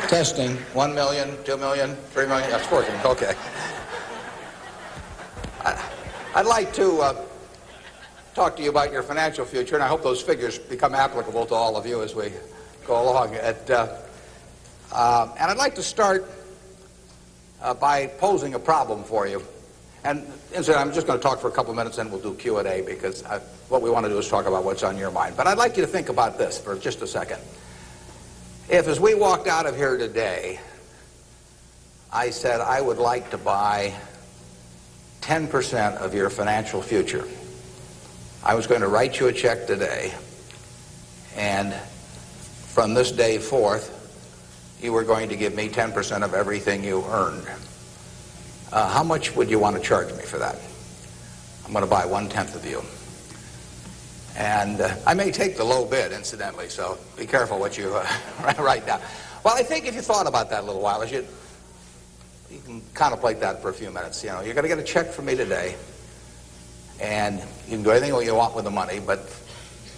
Testing. 1 million, 2 million, 3 million. That's working. Okay. I'd like to talk to you about your financial future, and I hope those figures become applicable to all of you as we go along. And I'd like to start by posing a problem for you. And incidentally, I'm just going to talk for a couple of minutes, and we'll do Q&A, because what we want to do is talk about what's on your mind. But I'd like you to think about this for just a second. If, as we walked out of here today, I said I would like to buy 10% of your financial future, I was going to write you a check today, and from this day forth, you were going to give me 10% of everything you earned. How much would you want to charge me for that? I'm going to buy 1/10 of you. And I may take the low bid, incidentally, so be careful what you write down. Well, I think if you thought about that a little while, you can contemplate that for a few minutes. You know, you're going to get a check from me today, and you can do anything you want with the money, but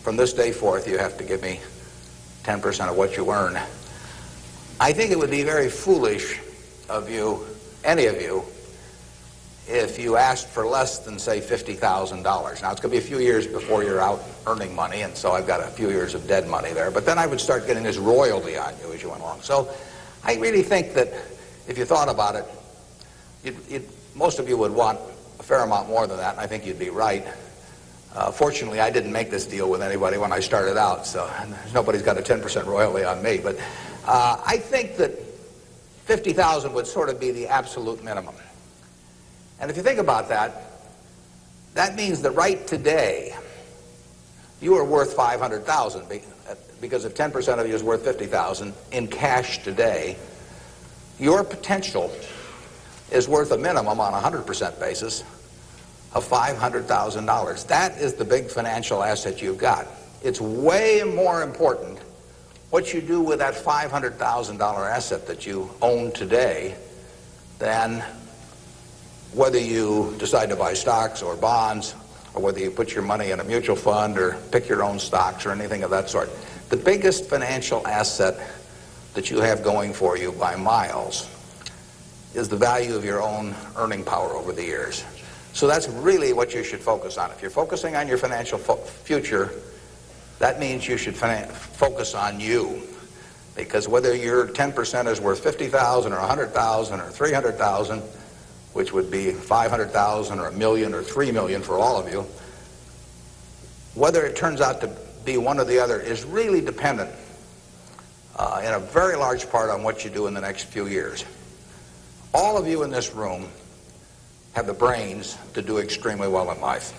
from this day forth, you have to give me 10% of what you earn. I think it would be very foolish of you, any of you, if you asked for less than, say, $50,000. Now, it's going to be a few years before you're out earning money, and so I've got a few years of dead money there. But then I would start getting this royalty on you as you went along. So I really think that if you thought about it, most of you would want a fair amount more than that, and I think you'd be right. Fortunately, I didn't make this deal with anybody when I started out, so nobody's got a 10% royalty on me. But I think that $50,000 would sort of be the absolute minimum. And if you think about that, that means that right today, you are worth $500,000, because if 10% of you is worth $50,000 in cash today, your potential is worth a minimum on a 100% basis of $500,000. That is the big financial asset you've got. It's way more important what you do with that $500,000 asset that you own today than whether you decide to buy stocks or bonds, or whether you put your money in a mutual fund or pick your own stocks or anything of that sort. The biggest financial asset that you have going for you by miles is the value of your own earning power over the years. So that's really what you should focus on. If you're focusing on your financial future, that means you should focus on you. Because whether your 10% is worth $50,000 or $100,000 or $300,000, which would be $500,000 or $1 million or $3 million for all of you, whether it turns out to be one or the other is really dependent in a very large part on what you do in the next few years. All of you in this room have the brains to do extremely well in life.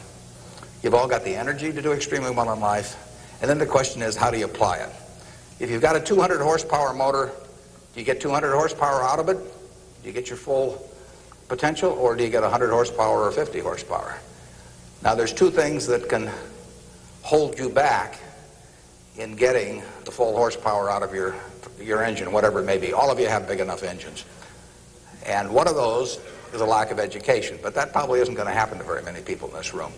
You've all got the energy to do extremely well in life, and then the question is, how do you apply it? If you've got a 200 horsepower motor, do you get 200 horsepower out of it? Do you get your full potential, or do you get 100 horsepower or 50 horsepower? Now, there's two things that can hold you back in getting the full horsepower out of your engine, whatever it may be. All of you have big enough engines. And one of those is a lack of education, but that probably isn't going to happen to very many people in this room.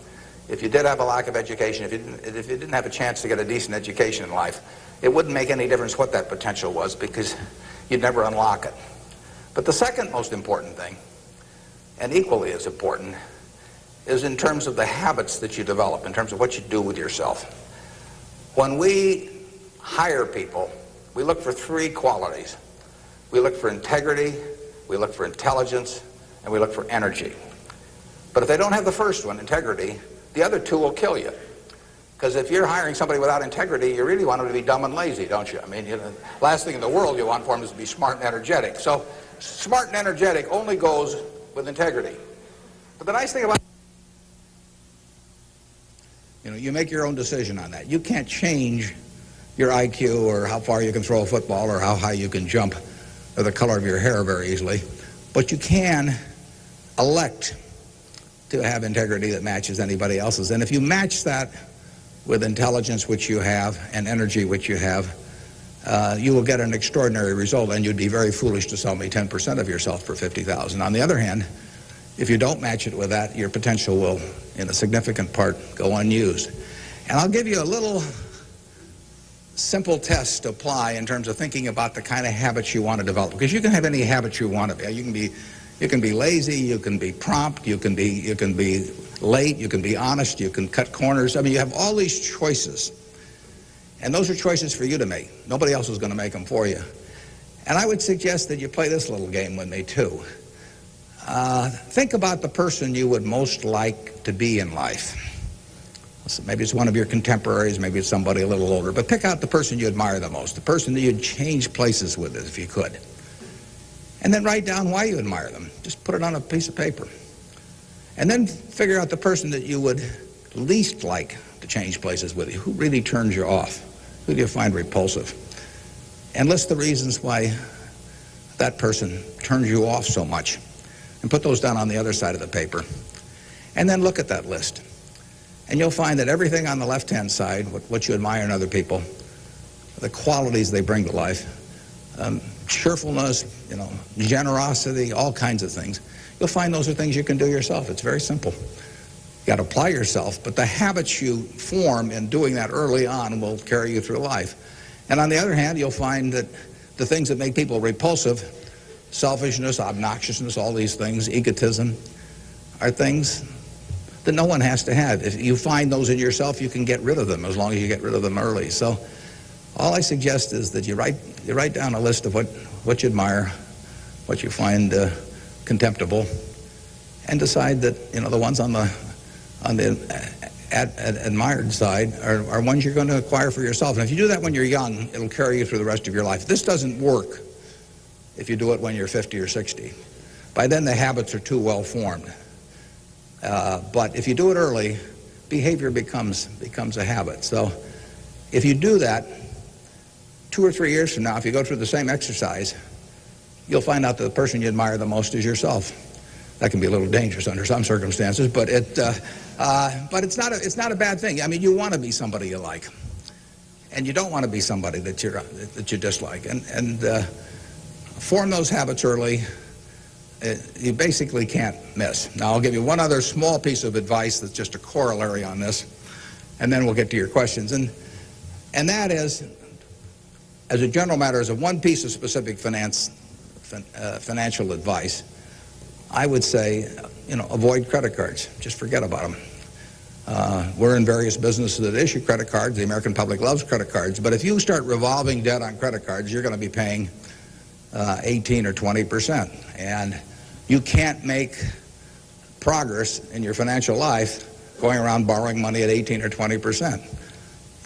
If you did have a lack of education, if you didn't have a chance to get a decent education in life, it wouldn't make any difference what that potential was, because you'd never unlock it. But the second most important thing, and equally as important, is in terms of the habits that you develop, in terms of what you do with yourself. When we hire people, we look for three qualities. We look for integrity, we look for intelligence, and we look for energy. But if they don't have the first one, integrity, the other two will kill you. Because if you're hiring somebody without integrity, you really want them to be dumb and lazy, don't you? I mean, the last thing in the world you want for them is to be smart and energetic. So smart and energetic only goes with integrity. But the nice thing about, you make your own decision on that. You can't change your IQ or how far you can throw a football or how high you can jump or the color of your hair very easily. But you can elect to have integrity that matches anybody else's. And if you match that with intelligence, which you have, and energy, which you have, you will get an extraordinary result, and you'd be very foolish to sell me 10% of yourself for $50,000. On the other hand, if you don't match it with that, your potential will, in a significant part, go unused. And I'll give you a little simple tests to apply in terms of thinking about the kind of habits you want to develop. Because you can have any habit you want to be. You can be lazy, you can be prompt, you can be late, you can be honest, you can cut corners. I mean, you have all these choices. And those are choices for you to make. Nobody else is going to make them for you. And I would suggest that you play this little game with me, too. Think about the person you would most like to be in life. So maybe it's one of your contemporaries, maybe it's somebody a little older, but pick out the person you admire the most, the person that you'd change places with if you could. And then write down why you admire them. Just put it on a piece of paper. And then figure out the person that you would least like to change places with you. Who really turns you off? Who do you find repulsive? And list the reasons why that person turns you off so much. And put those down on the other side of the paper. And then look at that list. And you'll find that everything on the left-hand side, what you admire in other people, the qualities they bring to life, cheerfulness, generosity, all kinds of things, you'll find those are things you can do yourself. It's very simple. You got to apply yourself, but the habits you form in doing that early on will carry you through life. And on the other hand, you'll find that the things that make people repulsive, selfishness, obnoxiousness, all these things, egotism, are things that no one has to have. If you find those in yourself, you can get rid of them as long as you get rid of them early. So all I suggest is that you write down a list of what you admire, what you find contemptible, and decide that the ones on the admired side are ones you're going to acquire for yourself. And if you do that when you're young, it'll carry you through the rest of your life. This doesn't work if you do it when you're 50 or 60. By then the habits are too well formed. But if you do it early, behavior becomes a habit. So if you do that, 2 or 3 years from now, if you go through the same exercise, you'll find out that the person you admire the most is yourself. That can be a little dangerous under some circumstances, but it's not a bad thing. I mean, you want to be somebody you like, and you don't want to be somebody that you dislike. And form those habits early. You basically can't miss. Now, I'll give you one other small piece of advice that's just a corollary on this, and then we'll get to your questions. And that is, as a general matter, as a one piece of specific financial advice, I would say, avoid credit cards. Just forget about them. We're in various businesses that issue credit cards. The American public loves credit cards. But if you start revolving debt on credit cards, you're going to be paying 18 or 20%. And you can't make progress in your financial life going around borrowing money at 18 or 20%.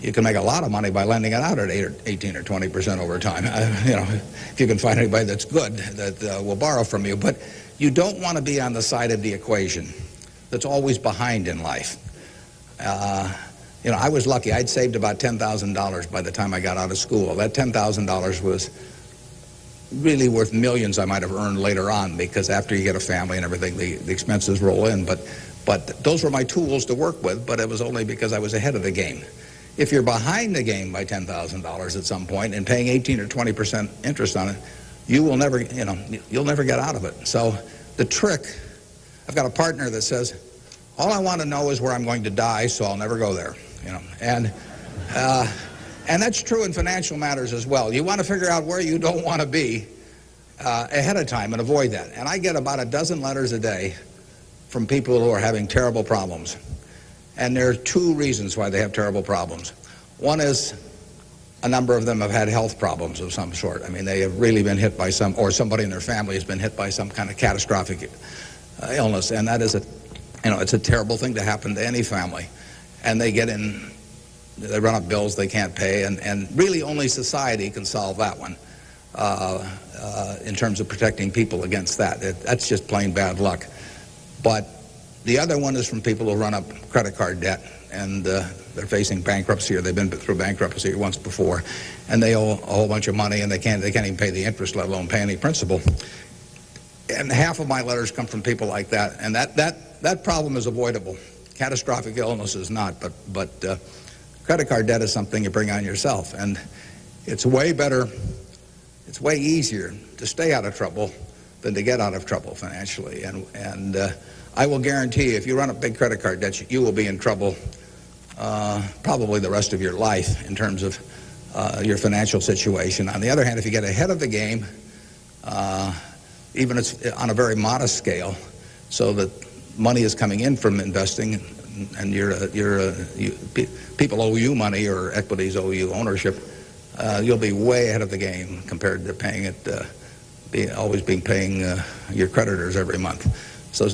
You can make a lot of money by lending it out at 18 or 20% over time. If you can find anybody that's good that will borrow from you. But you don't want to be on the side of the equation that's always behind in life. I was lucky. I'd saved about $10,000 by the time I got out of school. That $10,000 was really worth millions I might have earned later on, because after you get a family and everything, the expenses roll in. But those were my tools to work with, but it was only because I was ahead of the game. If you're behind the game by $10,000 at some point and paying 18 or 20% interest on it, you will never, you'll never get out of it. So the trick, I've got a partner that says, all I want to know is where I'm going to die, so I'll never go there, And that's true in financial matters as well. You want to figure out where you don't want to be ahead of time and avoid that. And I get about a dozen letters a day from people who are having terrible problems. And there are 2 reasons why they have terrible problems. One is a number of them have had health problems of some sort. I mean, they have really been hit by or somebody in their family has been hit by some kind of catastrophic illness. And that is it's a terrible thing to happen to any family. And they run up bills they can't pay, and really only society can solve that one in terms of protecting people against that. That's just plain bad luck. But the other one is from people who run up credit card debt, and they're facing bankruptcy, or they've been through bankruptcy once before, and they owe a whole bunch of money, and they can't even pay the interest, let alone pay any principal. And half of my letters come from people like that, and that problem is avoidable. Catastrophic illness is not, but credit card debt is something you bring on yourself, and it's way better, it's way easier to stay out of trouble than to get out of trouble financially. And I will guarantee you, if you run up big credit card debts, you will be in trouble probably the rest of your life in terms of your financial situation. On the other hand, if you get ahead of the game, even it's on a very modest scale, so that money is coming in from investing, and people owe you money or equities owe you ownership, you'll be way ahead of the game compared to paying it, always paying your creditors every month. So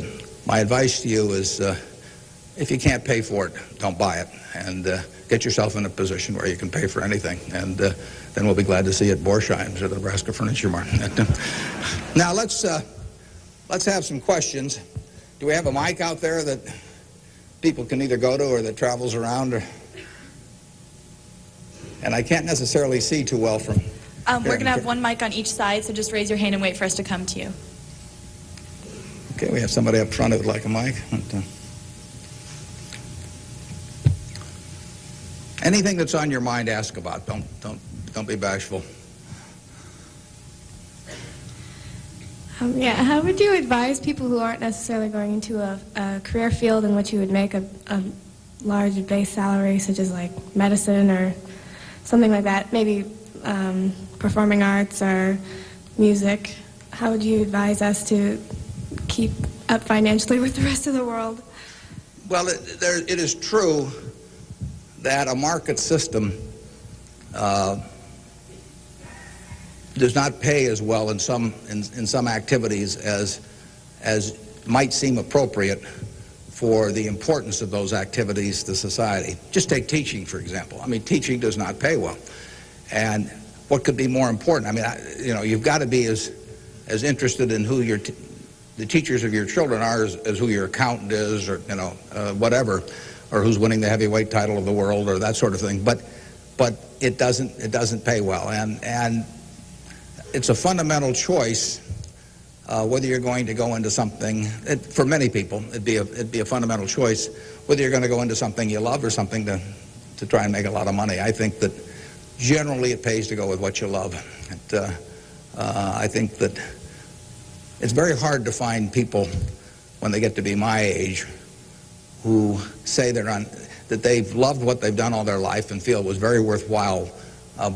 my advice to you is, if you can't pay for it, don't buy it, and get yourself in a position where you can pay for anything, and then we'll be glad to see you at Borsheim's or the Nebraska Furniture Mart. Now let's have some questions. Do we have a mic out there that people can either go to or that travels around? And I can't necessarily see too well from we're going to have one mic on each side, so just raise your hand and wait for us to come to you. Okay, we have somebody up front who would like a mic. Anything that's on your mind, ask about. Don't be bashful. Yeah, how would you advise people who aren't necessarily going into a career field in which you would make a large base salary, such as like medicine or something like that, maybe performing arts or music? How would you advise us to keep up financially with the rest of the world? Well, it is true that a market system does not pay as well in some activities as might seem appropriate for the importance of those activities to society. Just take teaching, for example. I mean, teaching does not pay well. And what could be more important? I mean, you've got to be as interested in who the teachers of your children are as who your accountant is, or whatever, or who's winning the heavyweight title of the world, or that sort of thing. But it doesn't pay well, and it's a fundamental choice whether you're going to go into something. For many people, it'd be a fundamental choice whether you're going to go into something you love or something to try and make a lot of money. I think that generally it pays to go with what you love. I think that it's very hard to find people when they get to be my age who say that they've loved what they've done all their life and feel it was very worthwhile,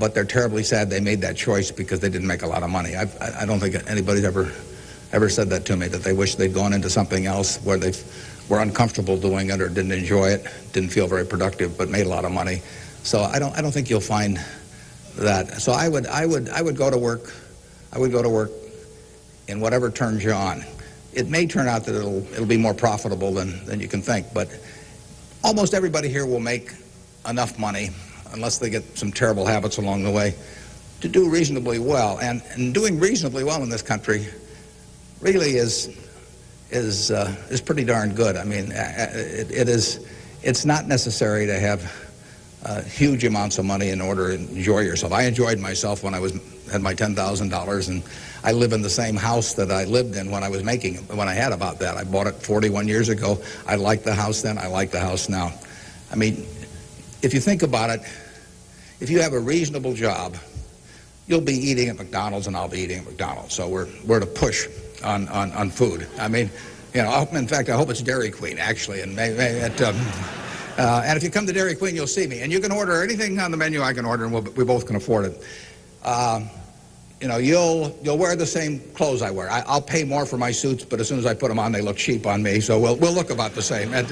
but they're terribly sad they made that choice because they didn't make a lot of money. I don't think anybody's ever said that to me, that they wish they'd gone into something else where they were uncomfortable doing it or didn't enjoy it, didn't feel very productive, but made a lot of money. So I don't think you'll find that. So I would go to work. I would go to work in whatever turns you on. It may turn out that it'll be more profitable than you can think, but almost everybody here will make enough money, unless they get some terrible habits along the way, to do reasonably well. And doing reasonably well in this country really is pretty darn good. I mean, it's not necessary to have huge amounts of money in order to enjoy yourself. I enjoyed myself when I had my $10,000, and I live in the same house that I lived in when I had about that. I bought it 41 years ago. I liked the house then. I like the house now. I mean, if you think about it, if you have a reasonable job, you'll be eating at McDonald's and I'll be eating at McDonald's. So we're at a push on food. I mean, in fact, I hope it's Dairy Queen, actually, and maybe and if you come to Dairy Queen, you'll see me. And you can order anything on the menu I can order, and we both can afford it. You'll wear the same clothes I wear. I'll pay more for my suits, but as soon as I put them on, they look cheap on me. So we'll look about the same. And,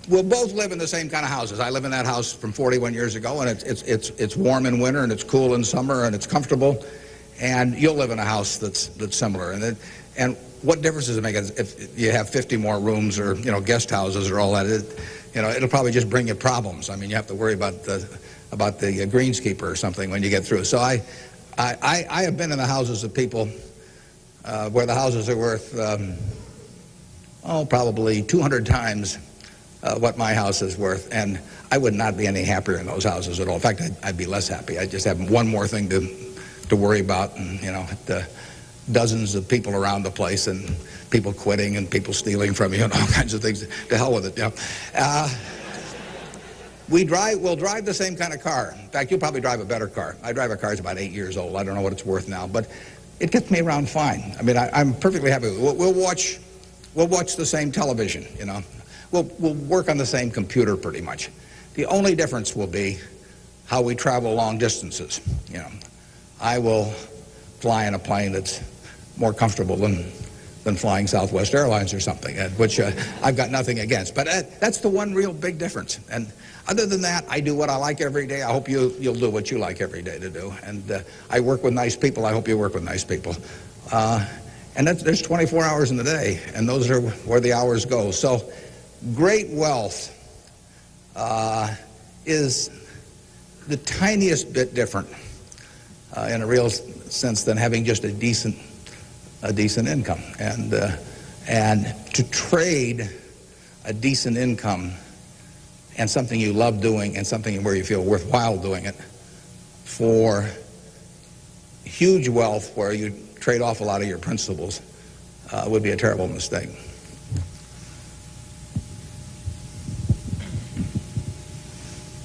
we'll both live in the same kind of houses. I live in that house from 41 years ago, and it's warm in winter, and it's cool in summer, and it's comfortable. And you'll live in a house that's similar. And what difference does it make if you have 50 more rooms or guest houses or all that? It'll probably just bring you problems. I mean, you have to worry about the greenskeeper or something when you get through. So I have been in the houses of people where the houses are worth probably 200 times what my house is worth, and I would not be any happier in those houses at all. In fact, I'd be less happy. I'd just have one more thing to worry about, and dozens of people around the place, and people quitting, and people stealing from you, and all kinds of things. To hell with it, We'll drive the same kind of car. In fact, you'll probably drive a better car. I drive a car that's about 8 years old. I don't know what it's worth now, but it gets me around fine. I mean, I'm perfectly happy. We'll watch the same television, We'll work on the same computer pretty much. The only difference will be how we travel long distances. You know, I will fly in a plane that's more comfortable than flying Southwest Airlines or something, which I've got nothing against. But that's the one real big difference. And other than that, I do what I like every day. I hope you'll do what you like every day to do. And I work with nice people. I hope you work with nice people. And there's 24 hours in the day, and those are where the hours go. So great wealth is the tiniest bit different in a real sense than having just a decent income. And to trade a decent income and something you love doing and something where you feel worthwhile doing it for huge wealth where you trade off a lot of your principles would be a terrible mistake.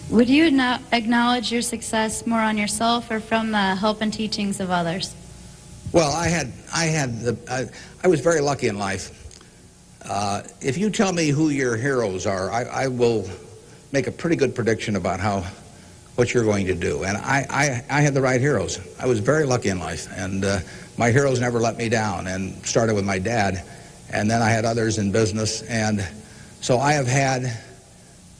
Would you acknowledge your success more on yourself or from the help and teachings of others? Well, I was very lucky in life. If you tell me who your heroes are, I will make a pretty good prediction about what you're going to do. And I had the right heroes. I was very lucky in life, and my heroes never let me down, and started with my dad, and then I had others in business. And so I have had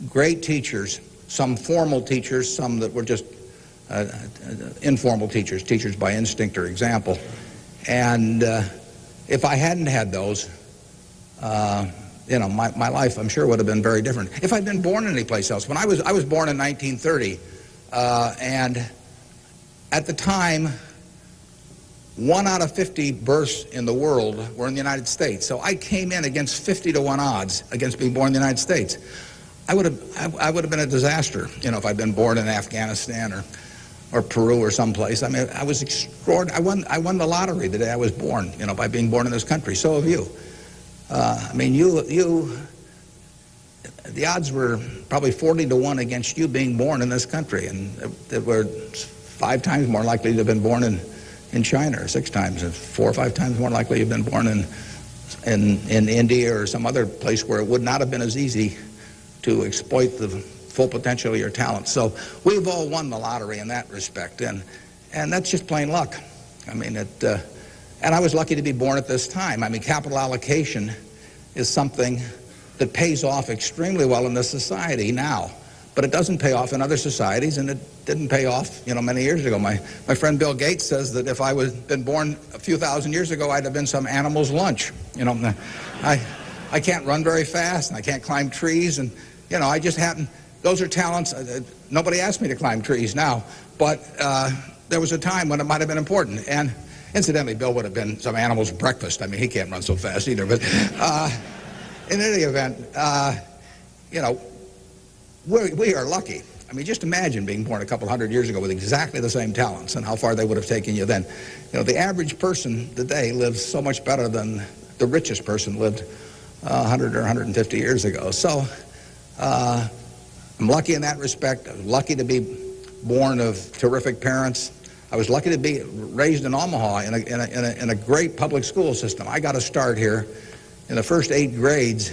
great teachers, some formal teachers, some that were just informal teachers by instinct or example. And if I hadn't had those, you know, my life, I'm sure, would have been very different. If I'd been born anyplace else. When I was born in 1930, and at the time, 1 out of 50 births in the world were in the United States. So I came in against 50-to-1 odds against being born in the United States. I would have been a disaster, you know, if I'd been born in Afghanistan or Peru or someplace. I mean, I was extraordinary. I won the lottery the day I was born, you know, by being born in this country. So have you. I mean, the odds were probably 40-to-1 against you being born in this country, and that were 5 times more likely to have been born in China, or 6 times, and 4 or 5 times more likely to have been born in India or some other place where it would not have been as easy to exploit the full potential of your talent. So we've all won the lottery in that respect, and that's just plain luck. I mean, and I was lucky to be born at this time. I mean, capital allocation is something that pays off extremely well in this society now, but it doesn't pay off in other societies, and it didn't pay off, you know, many years ago. My friend Bill Gates says that if I had been born a few thousand years ago, I'd have been some animal's lunch. You know, I can't run very fast, and I can't climb trees, and you know, I just happen. Those are talents. Nobody asked me to climb trees now, but there was a time when it might have been important. And incidentally, Bill would have been some animal's breakfast. I mean, he can't run so fast either. But in any event, you know, we are lucky. I mean, just imagine being born a couple hundred years ago with exactly the same talents and how far they would have taken you then. You know, the average person today lives so much better than the richest person lived 100 or 150 years ago. So I'm lucky in that respect. I was lucky to be born of terrific parents. I was lucky to be raised in Omaha in a great public school system. I got a start here in the first 8 grades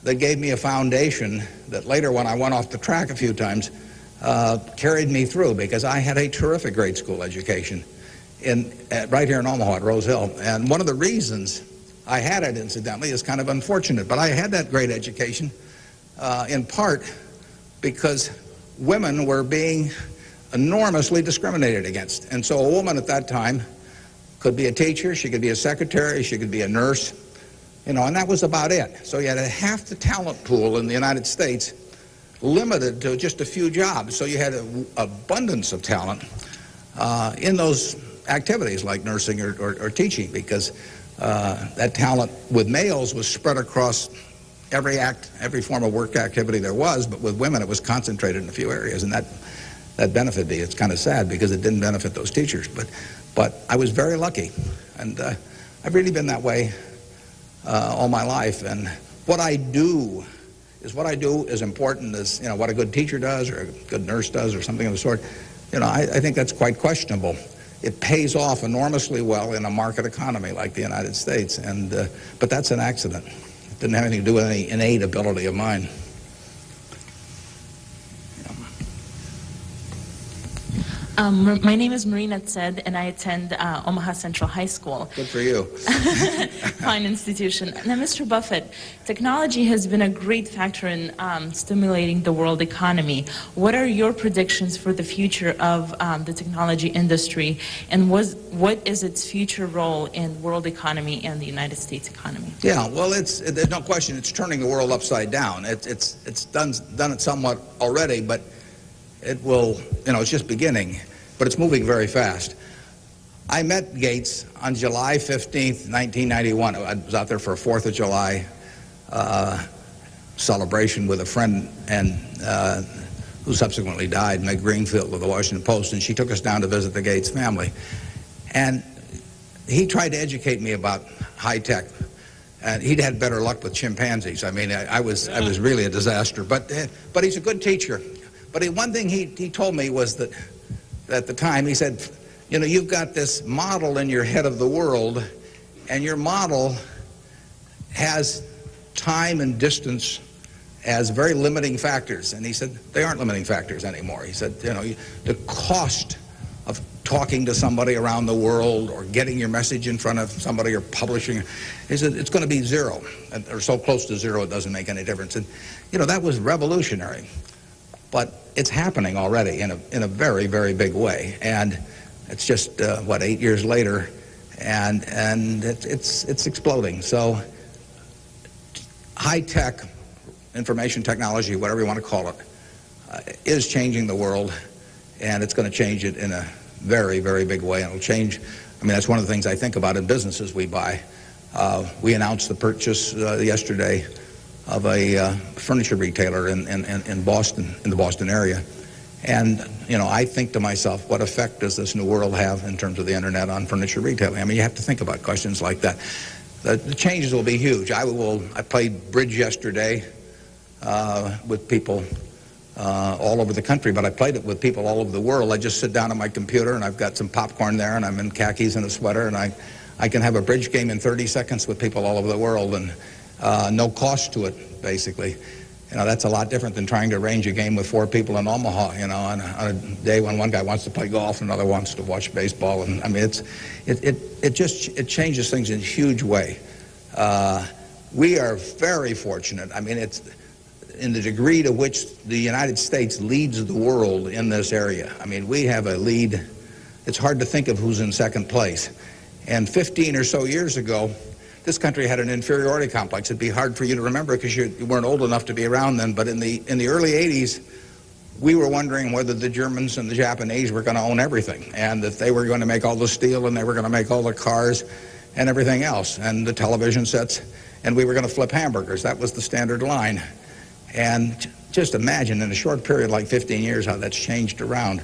that gave me a foundation that later, when I went off the track a few times, carried me through, because I had a terrific grade school education right here in Omaha at Rose Hill. And one of the reasons I had it, incidentally, is kind of unfortunate, but I had that great education in part because women were being enormously discriminated against. And so a woman at that time could be a teacher, she could be a secretary, she could be a nurse, you know, and that was about it. So you had half the talent pool in the United States limited to just a few jobs. So you had an abundance of talent in those activities like nursing or teaching, because that talent with males was spread across every form of work activity there was, but with women it was concentrated in a few areas, and that benefited me. It's kind of sad because it didn't benefit those teachers, but I was very lucky, and I've really been that way all my life. And what I do is important as, you know, what a good teacher does or a good nurse does or something of the sort. You know, I think that's quite questionable. It pays off enormously well in a market economy like the United States, and but that's an accident. It didn't have anything to do with any innate ability of mine. My name is Marina Tsed, and I attend Omaha Central High School. Good for you. Fine institution. Now, Mr. Buffett, technology has been a great factor in stimulating the world economy. What are your predictions for the future of the technology industry, and what is its future role in world economy and the United States economy? Yeah, well, there's no question it's turning the world upside down. It's done it somewhat already, but it will, it's just beginning, but it's moving very fast. I met Gates on July 15th, 1991. I was out there for a 4th of July celebration with a friend and who subsequently died, Meg Greenfield of the Washington Post, and she took us down to visit the Gates family. And he tried to educate me about high tech. And he'd had better luck with chimpanzees. I mean, I was really a disaster. But he's a good teacher. But one thing he told me was that at the time, he said, you've got this model in your head of the world, and your model has time and distance as very limiting factors. And he said, they aren't limiting factors anymore. He said, the cost of talking to somebody around the world or getting your message in front of somebody or publishing, he said, it's going to be zero, or so close to zero it doesn't make any difference. And, that was revolutionary. But it's happening already in a very, very big way. And it's just, 8 years later, and it's exploding. So high-tech information technology, whatever you want to call it, is changing the world, and it's going to change it in a very, very big way. And it'll change, that's one of the things I think about in businesses we buy. We announced the purchase yesterday of a furniture retailer in Boston, in the Boston area. And, I think to myself, what effect does this new world have in terms of the internet on furniture retailing? You have to think about questions like that. The changes will be huge. I played bridge yesterday with people all over the country, but I played it with people all over the world. I just sit down on my computer, and I've got some popcorn there, and I'm in khakis and a sweater, and I can have a bridge game in 30 seconds with people all over the world, and no cost to it, basically. That's a lot different than trying to arrange a game with 4 people in Omaha, on a day when one guy wants to play golf and another wants to watch baseball. And it changes things in a huge way. We are very fortunate. It's in the degree to which the United States leads the world in this area. We have a lead. It's hard to think of who's in second place. And 15 or so years ago, this country had an inferiority complex. It'd be hard for you to remember because you weren't old enough to be around then. But in the early 80s, we were wondering whether the Germans and the Japanese were going to own everything, and that they were going to make all the steel, and they were going to make all the cars and everything else, and the television sets, and we were going to flip hamburgers. That was the standard line. And just imagine in a short period like 15 years how that's changed around.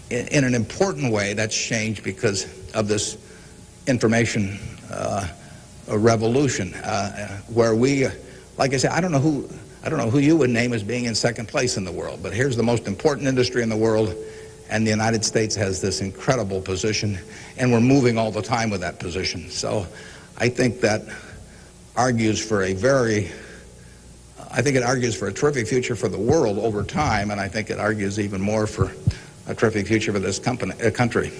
In an important way, that's changed because of this information a revolution, where we, like I said, I don't know who you would name as being in second place in the world, but here's the most important industry in the world, and the United States has this incredible position, and we're moving all the time with that position. So I think that argues for a terrific future for the world over time, and I think it argues even more for a terrific future for this country.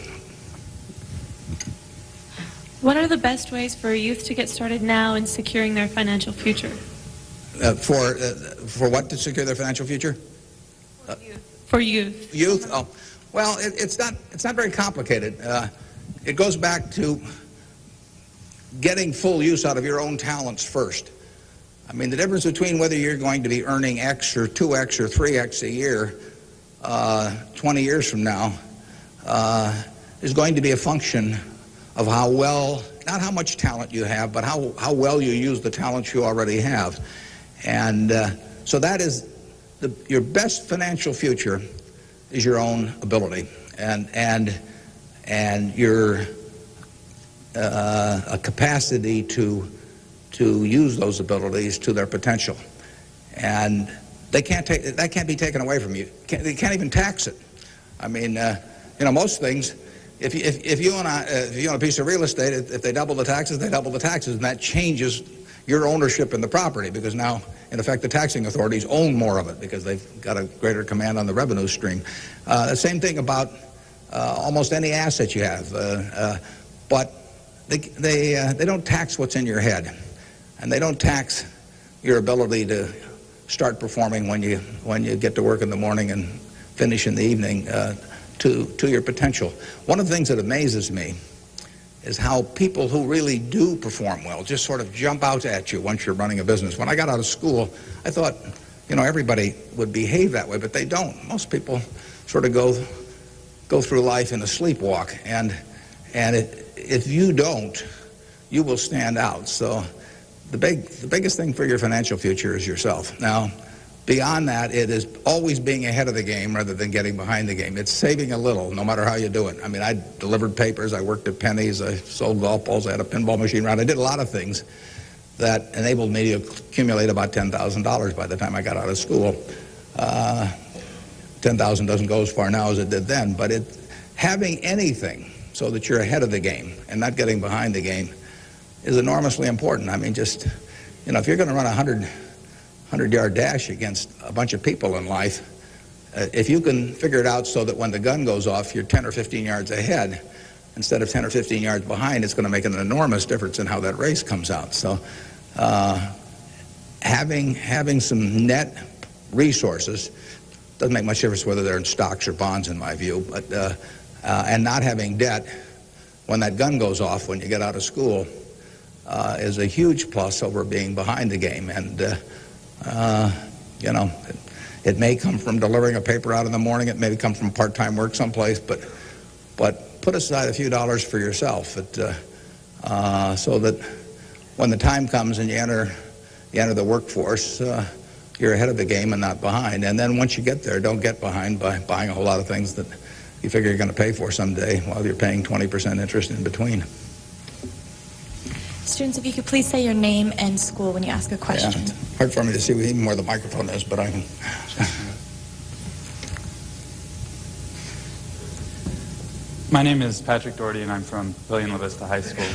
What are the best ways for youth to get started now in securing their financial future? For what to secure their financial future? For youth. Youth? Oh, well, it's not very complicated. It goes back to getting full use out of your own talents first. The difference between whether you're going to be earning X or 2X or 3X a year 20 years from now is going to be a function of how well, not how much talent you have, but how well you use the talents you already have. And so that is your best financial future is your own ability and your a capacity to use those abilities to their potential. And that can't be taken away from you. They can't even tax it. Most things, if you own a piece of real estate, if they double the taxes, they double the taxes, and that changes your ownership in the property, because now, in effect, the taxing authorities own more of it because they've got a greater command on the revenue stream. The same thing about almost any asset you have. But they don't tax what's in your head, and they don't tax your ability to start performing when you get to work in the morning and finish in the evening to your potential. One of the things that amazes me is how people who really do perform well just sort of jump out at you once you're running a business. When I got out of school, I thought, everybody would behave that way, but they don't. Most people sort of go through life in a sleepwalk, and if you don't, you will stand out. So the biggest thing for your financial future is yourself. Now, beyond that, it is always being ahead of the game rather than getting behind the game. It's saving a little, no matter how you do it. I mean, I delivered papers, I worked at Penny's, I sold golf balls, I had a pinball machine around. I did a lot of things that enabled me to accumulate about $10,000 by the time I got out of school. 10,000 doesn't go as far now as it did then, but having anything so that you're ahead of the game and not getting behind the game is enormously important. I mean, just, if you're going to run a 100-yard dash against a bunch of people in life, if you can figure it out so that when the gun goes off, you're 10 or 15 yards ahead instead of 10 or 15 yards behind, it's going to make an enormous difference in how that race comes out. So having some net resources doesn't make much difference whether they're in stocks or bonds, in my view, but and not having debt when that gun goes off when you get out of school is a huge plus over being behind the game. And it may come from delivering a paper out in the morning, it may come from part-time work someplace, but put aside a few dollars for yourself so that when the time comes and you enter the workforce, you're ahead of the game and not behind. And then once you get there, don't get behind by buying a whole lot of things that you figure you're going to pay for someday while you're paying 20% interest in between. Students, if you could please say your name and school when you ask a question. Yeah, it's hard for me to see even where the microphone is, but I can. My name is Patrick Doherty, and I'm from Pillion La Vista High School.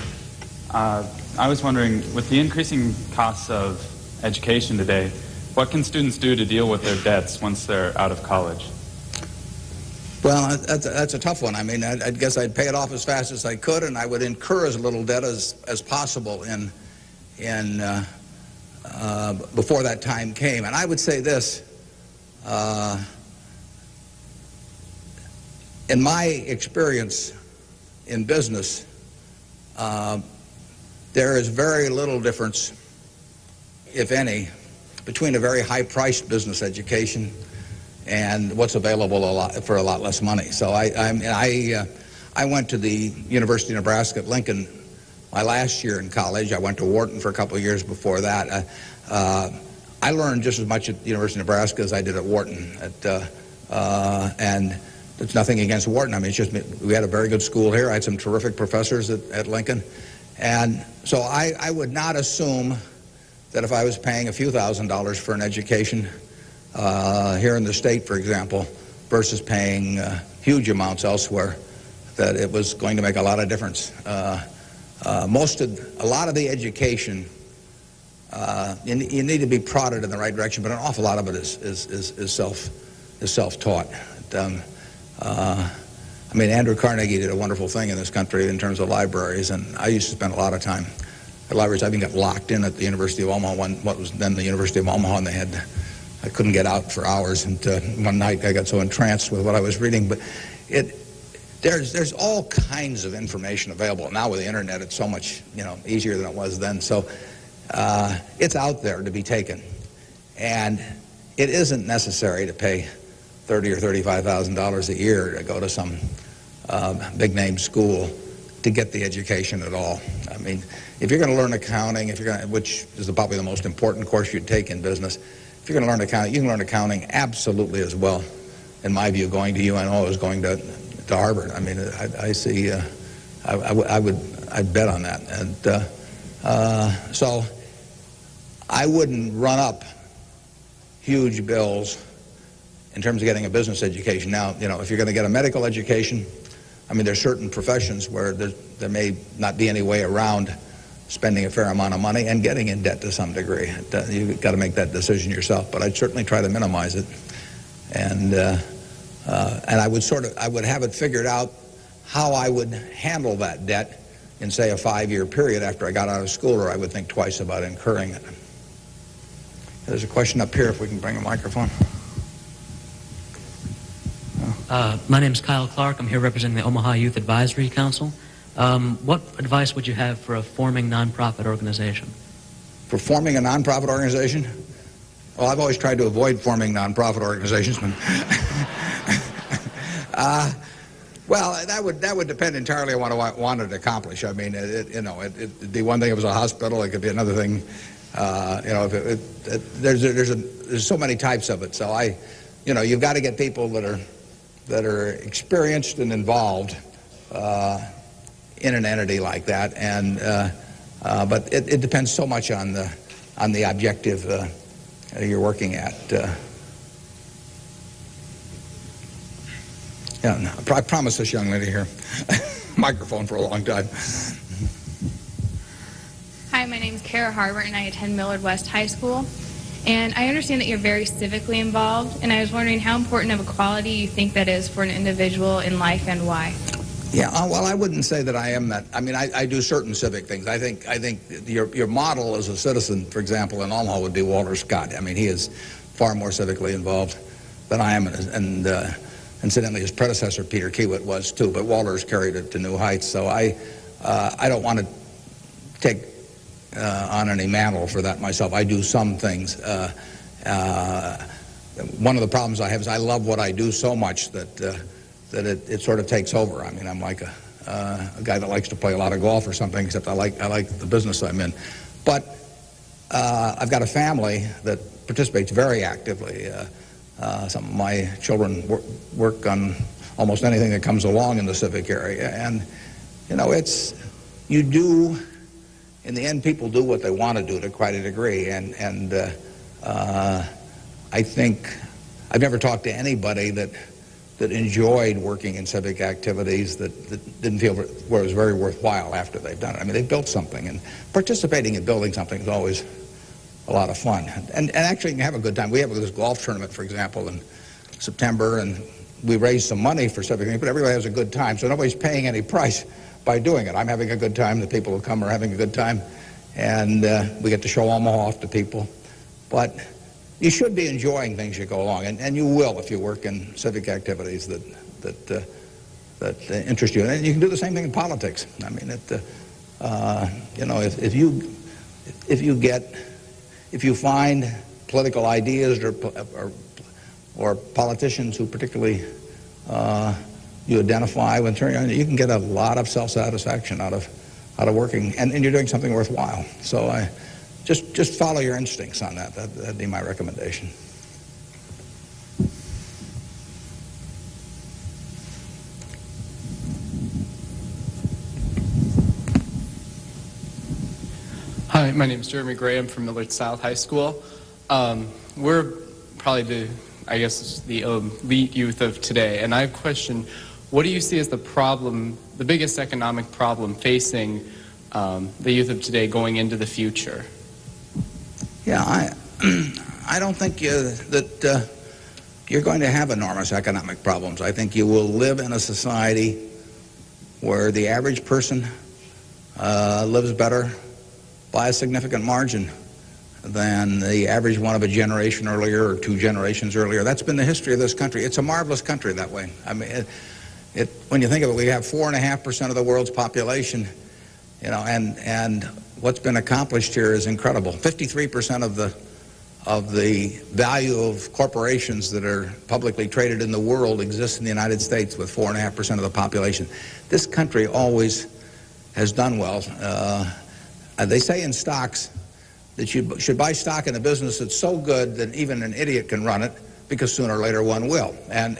I was wondering, with the increasing costs of education today, what can students do to deal with their debts once they're out of college? Well, that's a tough one. I mean, I guess I'd pay it off as fast as I could, and I would incur as little debt as possible before that time came. And I would say this, in my experience in business, there is very little difference, if any, between a very high-priced business education and what's available for a lot less money. So I went to the University of Nebraska at Lincoln my last year in college. I went to Wharton for a couple of years before that. I learned just as much at the University of Nebraska as I did at Wharton. And there's nothing against Wharton. I mean, it's just we had a very good school here. I had some terrific professors at Lincoln. And so I would not assume that if I was paying a few $1,000s for an education here in the state, for example, versus paying huge amounts elsewhere, that it was going to make a lot of difference. A lot of the education, you need to be prodded in the right direction, but an awful lot of it is self-taught. I mean, Andrew Carnegie did a wonderful thing in this country in terms of libraries, and I used to spend a lot of time at libraries. I even got locked in at the University of Omaha, what was then the University of Omaha, and I couldn't get out for hours. And one night I got so entranced with what I was reading. But there's all kinds of information available now with the internet. It's so much easier than it was then. So it's out there to be taken, and it isn't necessary to pay $30,000 or $35,000 a year to go to some big name school to get the education at all. I mean, if you're going to learn accounting, which is probably the most important course you'd take in business, if you're going to learn accounting, you can learn accounting absolutely as well, in my view, going to UNO as going to Harvard. I mean, I see, I'd bet on that. And so I wouldn't run up huge bills in terms of getting a business education. Now, if you're going to get a medical education, I mean, there's certain professions where there may not be any way around spending a fair amount of money and getting in debt to some degree. You've got to make that decision yourself, but I'd certainly try to minimize it. And And I would have it figured out how I would handle that debt in, say, a 5-year period after I got out of school, or I would think twice about incurring it. There's a question up here, if we can bring a microphone. My name is Kyle Clark. I'm here representing the Omaha Youth Advisory Council. What advice would you have for a forming nonprofit organization? For forming a nonprofit organization? Well, I've always tried to avoid forming nonprofit organizations. Well, that would depend entirely on what I wanted to accomplish. I mean, it'd be one thing if it was a hospital. It could be another thing. There's so many types of it. So you've got to get people that are experienced and involved in an entity like that. And but it depends so much on the objective you're working at. Yeah, no, I promised this young lady here microphone for a long time. Hi, my name's Kara Harbert, and I attend Millard West High School. And I understand that you're very civically involved, and I was wondering how important of a quality you think that is for an individual in life and why. Yeah, well, I wouldn't say that I am that. I mean, I do certain civic things. I think your model as a citizen, for example, in Omaha would be Walter Scott. I mean, he is far more civically involved than I am, and incidentally, his predecessor, Peter Kiewit, was too, but Walter's carried it to new heights. So I don't want to take on any mantle for that myself. I do some things. One of the problems I have is I love what I do so much that it sort of takes over. I mean, I'm like a guy that likes to play a lot of golf or something, except I like the business I'm in. But I've got a family that participates very actively. Some of my children work on almost anything that comes along in the civic area. And, in the end, people do what they want to do to quite a degree. And I think I've never talked to anybody that enjoyed working in civic activities that didn't feel where it was very worthwhile after they've done it. I mean, they built something, and participating in building something is always a lot of fun. And actually, you can have a good time. We have this golf tournament, for example, in September, and we raised some money for civic things, but everybody has a good time, so nobody's paying any price by doing it. I'm having a good time. The people who come are having a good time, and we get to show Omaha off to people. But you should be enjoying things you go along, and you will if you work in civic activities that interest you. And you can do the same thing in politics. I mean, if you find political ideas or politicians who particularly you identify with, you can get a lot of self-satisfaction out of working, and you're doing something worthwhile. So just follow your instincts on that. That'd be my recommendation. Hi, my name is Jeremy Graham from Millard South High School. We're probably the elite youth of today, and I have a question. What do you see as the biggest economic problem facing the youth of today going into the future? Yeah, I don't think that you're going to have enormous economic problems. I think you will live in a society where the average person lives better by a significant margin than the average one of a generation earlier or 2 generations earlier. That's been the history of this country. It's a marvelous country that way. I mean, when you think of it, we have 4.5% of the world's population, and what's been accomplished here is incredible. 53% of the value of corporations that are publicly traded in the world exists in the United States with 4.5% of the population. This country always has done well. They say in stocks that you should buy stock in a business that's so good that even an idiot can run it, because sooner or later one will. And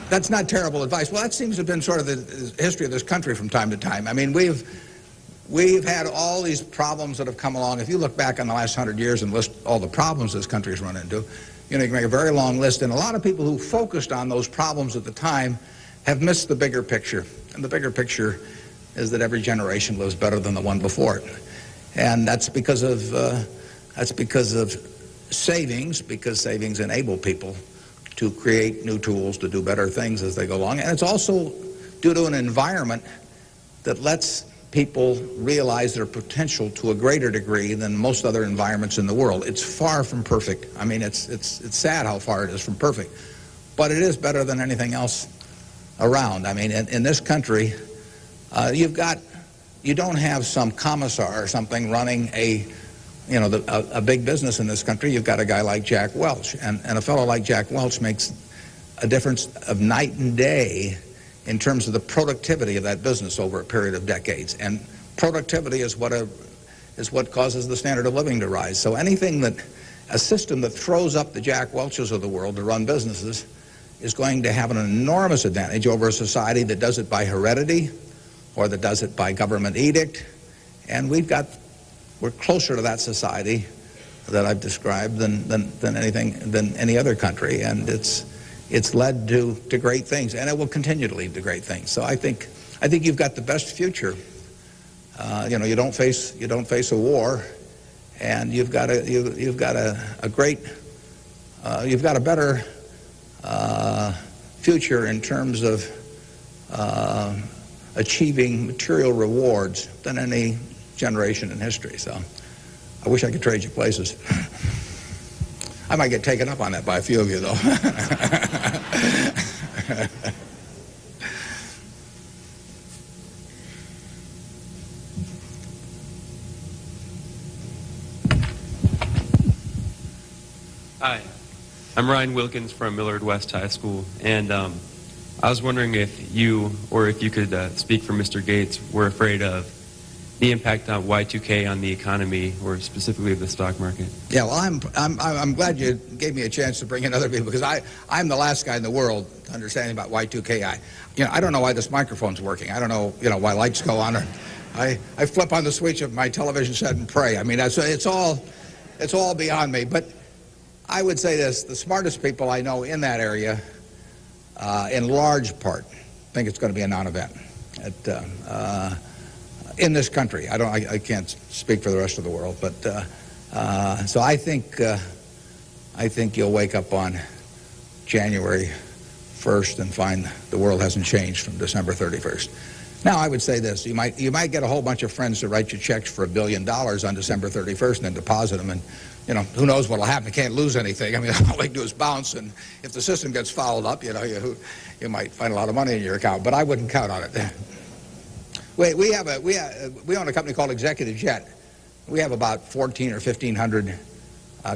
that's not terrible advice. Well, that seems to have been sort of the history of this country from time to time. I mean, we've had all these problems that have come along. If you look back on the last 100 years and list all the problems this country's run into, you can make a very long list. And a lot of people who focused on those problems at the time have missed the bigger picture. And the bigger picture is that every generation lives better than the one before it. And that's because of savings, because savings enable people to create new tools to do better things as they go along. And it's also due to an environment that lets people realize their potential to a greater degree than most other environments in the world. It's far from perfect. I mean, it's sad how far it is from perfect, but it is better than anything else around. I mean, in this country, you don't have some commissar or something running a big business in this country. You've got a guy like Jack Welch, and a fellow like Jack Welch makes a difference of night and day in terms of the productivity of that business over a period of decades. And productivity is what causes the standard of living to rise. So a system that throws up the Jack Welches of the world to run businesses is going to have an enormous advantage over a society that does it by heredity or that does it by government edict. And we're closer to that society that I've described than any other country, and it's led to great things, and it will continue to lead to great things. So I think you've got the best future. You don't face a war, and you've got a better future in terms of achieving material rewards than any generation in history. So I wish I could trade you places. I might get taken up on that by a few of you, though. Hi, I'm Ryan Wilkins from Millard West High School, and I was wondering if you could speak for Mr. Gates were afraid of the impact on Y2K on the economy, or specifically the stock market. Yeah, well, I'm glad you gave me a chance to bring in other people, because I'm the last guy in the world understanding about Y2K. I don't know why this microphone's working. I don't know why lights go on. Or I flip on the switch of my television set and pray. I mean, it's all beyond me. But I would say this: the smartest people I know in that area, in large part, think it's going to be a non-event. In this country, I can't speak for the rest of the world, but so I think you'll wake up on January 1st and find the world hasn't changed from December 31st. Now, I would say this: you might get a whole bunch of friends to write you checks for $1 billion on December 31st and then deposit them, and who knows what'll happen? You can't lose anything. I mean, all they can do is bounce, and if the system gets fouled up, you might find a lot of money in your account. But I wouldn't count on it. We own a company called Executive Jet. We have about 1,400 or 1,500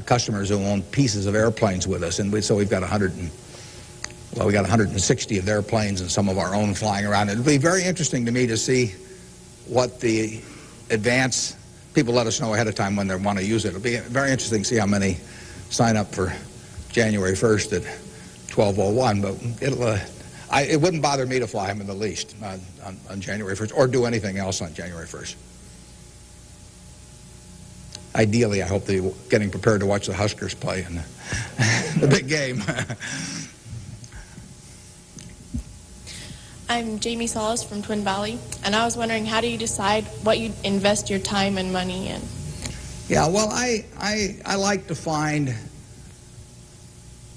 customers who own pieces of airplanes with us, and so we've got 160 of their planes and some of our own flying around. It'll be very interesting to me to see what the advance people let us know ahead of time when they want to use it. It'll be very interesting to see how many sign up for January 1st at 12:01. But it wouldn't bother me to fly them in the least on January 1st or do anything else on January 1st. Ideally, I hope they're getting prepared to watch the Huskers play in the big game. I'm Jamie Solis from Twin Valley, and I was wondering, how do you decide what you invest your time and money in? Yeah, well, I like to find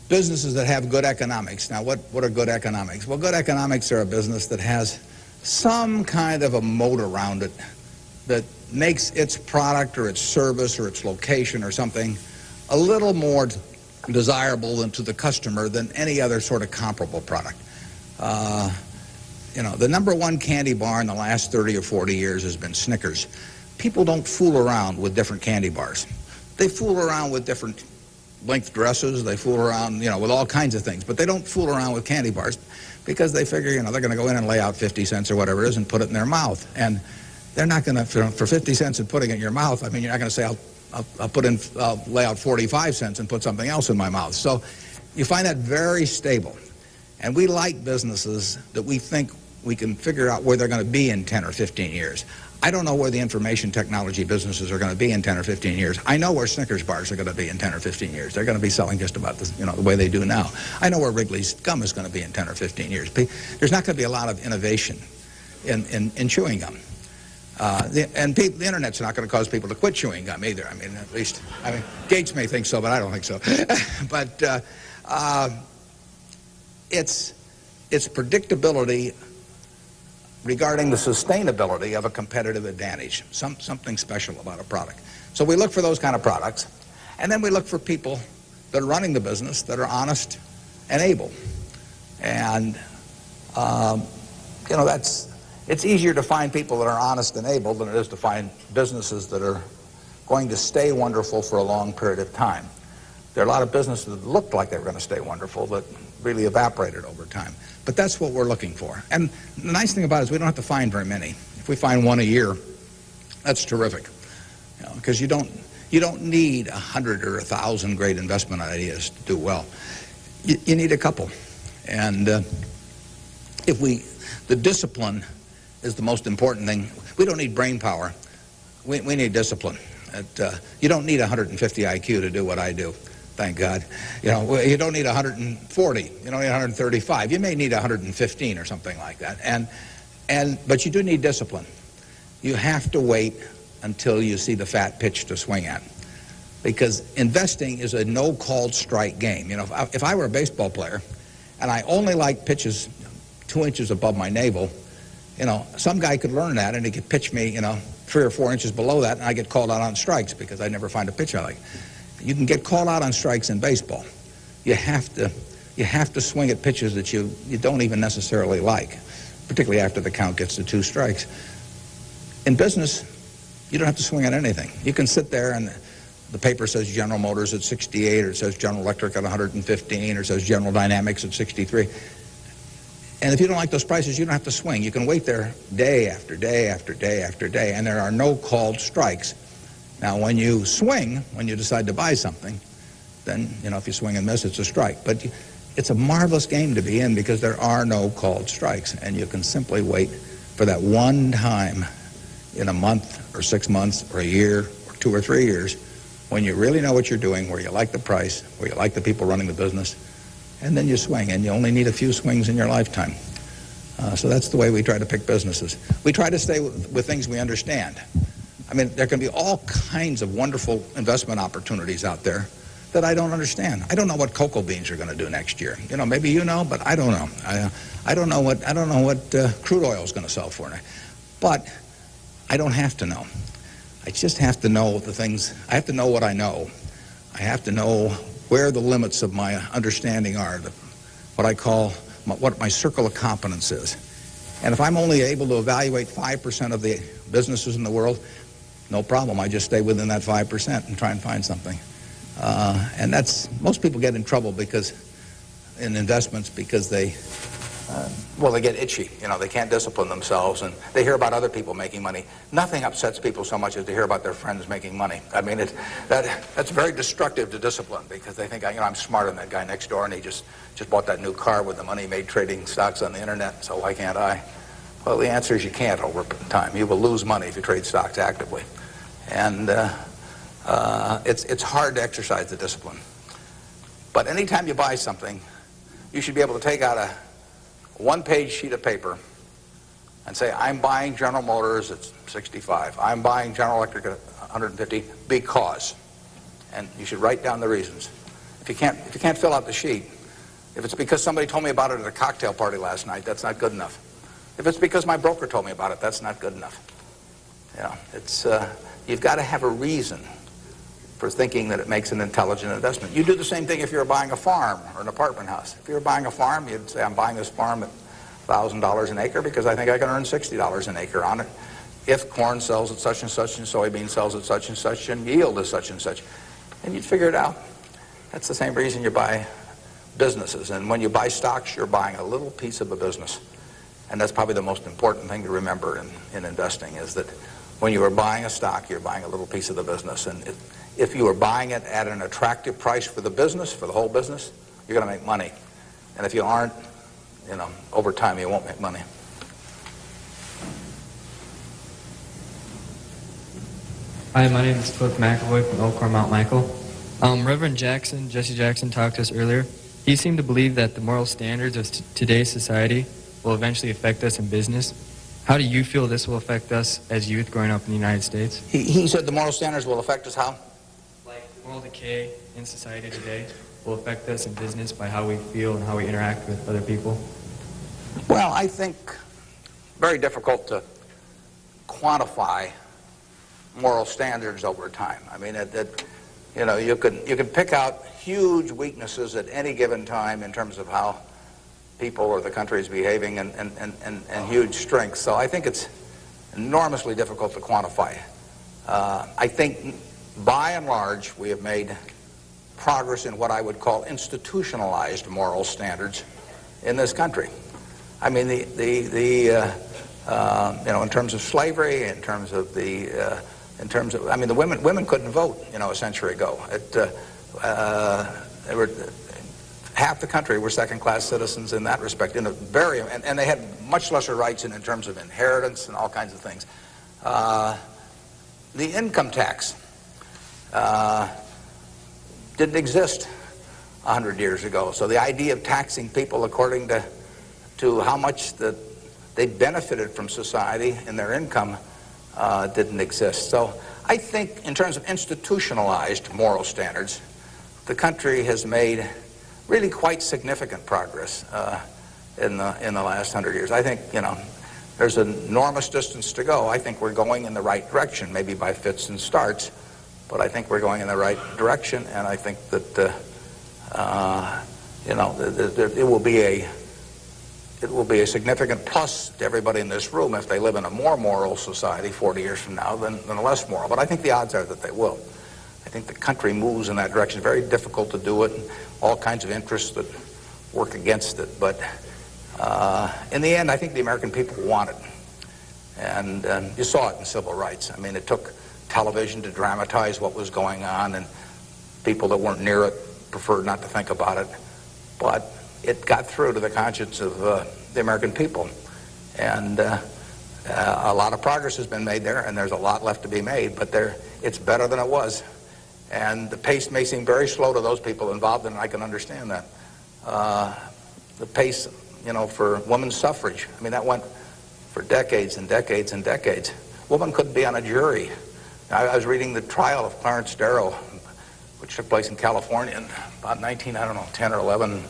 businesses that have good economics. Now, what are good economics? Well, good economics are a business that has some kind of a moat around it that makes its product or its service or its location or something a little more desirable to the customer than any other sort of comparable product. The number one candy bar in the last 30 or 40 years has been Snickers. People don't fool around with different candy bars. They fool around with different length dresses. They fool around, with all kinds of things. But they don't fool around with candy bars because they figure, they're going to go in and lay out 50 cents or whatever it is and put it in their mouth. And they're not going to, for 50 cents and putting it in your mouth, I mean, you're not going to say, I'll lay out 45 cents and put something else in my mouth. So you find that very stable. And we like businesses that we think we can figure out where they're going to be in 10 or 15 years. I don't know where the information technology businesses are going to be in 10 or 15 years. I know where Snickers bars are going to be in 10 or 15 years. They're going to be selling just about the way they do now. I know where Wrigley's gum is going to be in 10 or 15 years. There's not going to be a lot of innovation in chewing gum. The Internet's not going to cause people to quit chewing gum either. Gates may think so, but I don't think so. But it's predictability regarding the sustainability of a competitive advantage, something special about a product. So we look for those kind of products, and then we look for people that are running the business that are honest and able. And, you know, it's easier to find people that are honest and able than it is to find businesses that are going to stay wonderful for a long period of time. There are a lot of businesses that looked like they were going to stay wonderful that really evaporated over time. But that's what we're looking for. And the nice thing about it is we don't have to find very many. If we find one a year, that's terrific. Because you don't need 100 or 1,000 great investment ideas to do well. You need a couple. And the discipline is the most important thing. We don't need brain power. We need discipline. You don't need 150 IQ to do what I do. Thank God. You know, you don't need 140. You don't need 135. You may need 115 or something like that. But you do need discipline. You have to wait until you see the fat pitch to swing at. Because investing is a no-called strike game. You know, if I were a baseball player and I only liked pitches 2 inches above my navel, you know, some guy could learn that and he could pitch me, you know, 3 or 4 inches below that, and I get called out on strikes because I never find a pitch I like. You can get called out on strikes in baseball. You have to swing at pitches that you don't even necessarily like, particularly after the count gets to 2 strikes. In business, you don't have to swing at anything. You can sit there and the paper says General Motors at 68, or it says General Electric at 115, or it says General Dynamics at 63. And if you don't like those prices, you don't have to swing. You can wait there day after day after day after day, and there are no called strikes. Now, when you swing, when you decide to buy something, then, you know, if you swing and miss, it's a strike. But it's a marvelous game to be in because there are no called strikes, and you can simply wait for that one time in a month or 6 months or a year or 2 or 3 years when you really know what you're doing, where you like the price, where you like the people running the business, and then you swing, and you only need a few swings in your lifetime. So that's the way we try to pick businesses. We try to stay with things we understand. I mean, there can be all kinds of wonderful investment opportunities out there that I don't understand. I don't know what cocoa beans are going to do next year. You know, maybe you know, but I don't know. I don't know what crude oil is going to sell for. But I don't have to know. I just have to know the things. I have to know what I know. I have to know where the limits of my understanding are, what I call what my circle of competence is. And if I'm only able to evaluate 5% of the businesses in the world, no problem. I just stay within that 5% and try and find something. And most people get in trouble in investments because they get itchy. You know, they can't discipline themselves, and they hear about other people making money. Nothing upsets people so much as to hear about their friends making money. I mean, that's very destructive to discipline because they think, you know, I'm smarter than that guy next door, and he just bought that new car with the money he made trading stocks on the internet, so why can't I? Well, the answer is you can't over time. You will lose money if you trade stocks actively. And it's hard to exercise the discipline. But anytime you buy something, you should be able to take out a one-page sheet of paper and say, I'm buying General Motors at 65. I'm buying General Electric at 150 because. And you should write down the reasons. If you can't fill out the sheet, if it's because somebody told me about it at a cocktail party last night, that's not good enough. If it's because my broker told me about it, that's not good enough. You know, you've got to have a reason for thinking that it makes an intelligent investment. You do the same thing if you're buying a farm or an apartment house. If you're buying a farm, you'd say, I'm buying this farm at $1,000 an acre because I think I can earn $60 an acre on it. If corn sells at such and such, and soybean sells at such, and yield is such and such. And you'd figure it out. That's the same reason you buy businesses. And when you buy stocks, you're buying a little piece of a business. And that's probably the most important thing to remember in investing is that when you are buying a stock, you're buying a little piece of the business. And if you are buying it at an attractive price for the business, for the whole business, you're going to make money. And if you aren't, you know, over time you won't make money. Hi, my name is Cliff McAvoy from Elkhorn Mount Michael. Reverend Jesse Jackson talked to us earlier. He seemed to believe that the moral standards of today's society will eventually affect us in business. How do you feel this will affect us as youth growing up in the United States? He said the moral standards will affect us how? Like moral decay in society today. will affect us in business by how we feel and how we interact with other people? Well, I think very difficult to quantify moral standards over time. I mean, you know, you can pick out huge weaknesses at any given time in terms of how people or the country is behaving, and huge strengths. So I think it's enormously difficult to quantify. I think, by and large, we have made progress in what I would call institutionalized moral standards in this country. I mean, you know, in terms of slavery, in terms of I mean, the women couldn't vote, you know, a century ago. They were, half the country were second-class citizens in that respect, and they had much lesser rights in terms of inheritance and all kinds of things. The income tax didn't exist 100 years ago, so the idea of taxing people according to how much they benefited from society and their income didn't exist. So I think in terms of institutionalized moral standards, the country has made really quite significant progress in the last 100 years. I think, you know, there's an enormous distance to go. I think we're going in the right direction, maybe by fits and starts, but I think we're going in the right direction, and I think that you know, it will be a significant plus to everybody in this room if they live in a more moral society 40 years from now than a less moral. But I think the odds are that they will. I think the country moves in that direction. It's very difficult to do it, and all kinds of interests that work against it. But in the end, I think the American people want it. And you saw it in civil rights. I mean, it took television to dramatize what was going on, and people that weren't near it preferred not to think about it. But it got through to the conscience of the American people. And a lot of progress has been made there, and there's a lot left to be made, but it's better than it was. And the pace may seem very slow to those people involved, and I can understand that. The pace, you know, for women's suffrage, I mean, that went for decades and decades and decades. Women couldn't be on a jury. I was reading the trial of Clarence Darrow, which took place in California in about 10 or 11.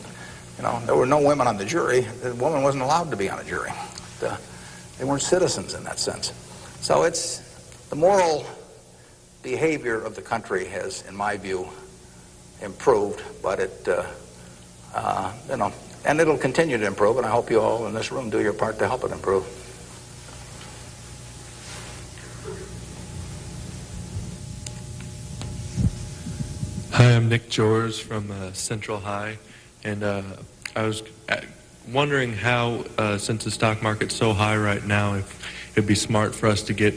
You know, there were no women on the jury. The woman wasn't allowed to be on a jury. They weren't citizens in that sense. So it's the moral behavior of the country has, in my view, improved, but it, you know, and it'll continue to improve, and I hope you all in this room do your part to help it improve. Hi, I'm Nick Jors from Central High, and I was wondering how, since the stock market's so high right now, if it'd be smart for us to get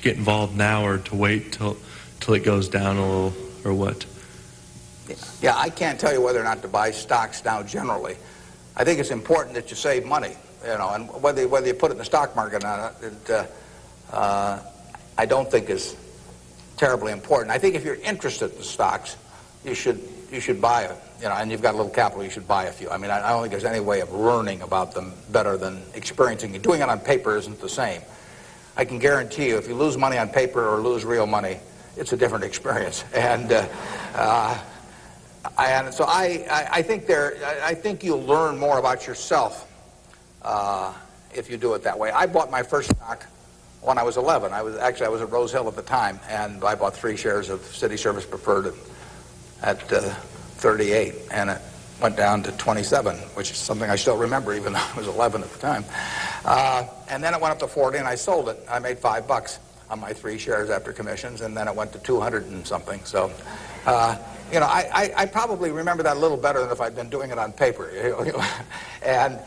involved now, or to wait till it goes down a little, or what? Yeah, I can't tell you whether or not to buy stocks now generally. I think it's important that you save money, you know, and whether you put it in the stock market or not, I don't think is terribly important. I think if you're interested in stocks, you should buy it, you know, and you've got a little capital, you should buy a few. I mean, I don't think there's any way of learning about them better than experiencing it. Doing it on paper isn't the same. I can guarantee you, if you lose money on paper or lose real money, it's a different experience. And so I think you'll learn more about yourself if you do it that way. I bought my first stock when I was 11. I was at Rose Hill at the time, and I bought 3 shares of City Service Preferred at 38, and it went down to 27, which is something I still remember, even though I was 11 at the time. And then it went up to 40, and I sold it. I made $5 on my 3 shares after commissions, and then it went to 200 and something. So, you know, I probably remember that a little better than if I'd been doing it on paper. And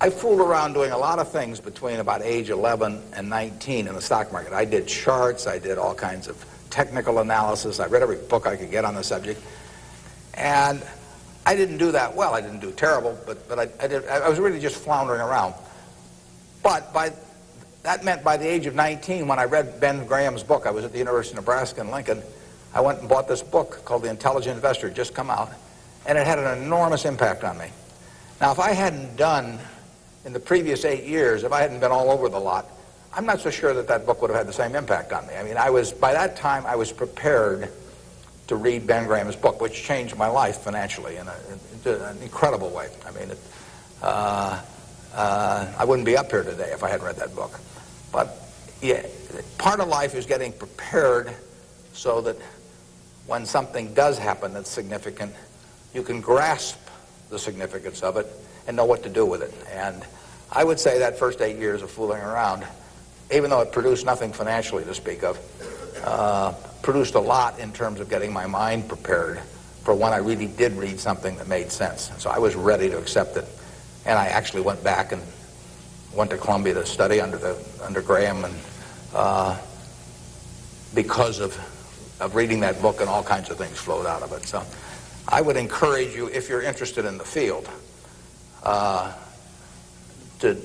I fooled around doing a lot of things between about age 11 and 19 in the stock market. I did charts, I did all kinds of technical analysis, I read every book I could get on the subject, and I didn't do that well. I didn't do terrible, but I was really just floundering around. But that meant by the age of 19, when I read Ben Graham's book, I was at the University of Nebraska in Lincoln, I went and bought this book called The Intelligent Investor. It had just come out, and it had an enormous impact on me. Now, if I hadn't done, in the previous 8 years, if I hadn't been all over the lot, I'm not so sure that book would have had the same impact on me. I mean, by that time, I was prepared to read Ben Graham's book, which changed my life financially in an incredible way. I mean, I wouldn't be up here today if I hadn't read that book. But yeah, part of life is getting prepared so that when something does happen that's significant, you can grasp the significance of it and know what to do with it. And I would say that first 8 years of fooling around, even though it produced nothing financially to speak of, produced a lot in terms of getting my mind prepared for when I really did read something that made sense. So I was ready to accept it. And I actually went back and went to Columbia to study under Graham, and because of reading that book, and all kinds of things flowed out of it. So I would encourage you, if you're interested in the field, to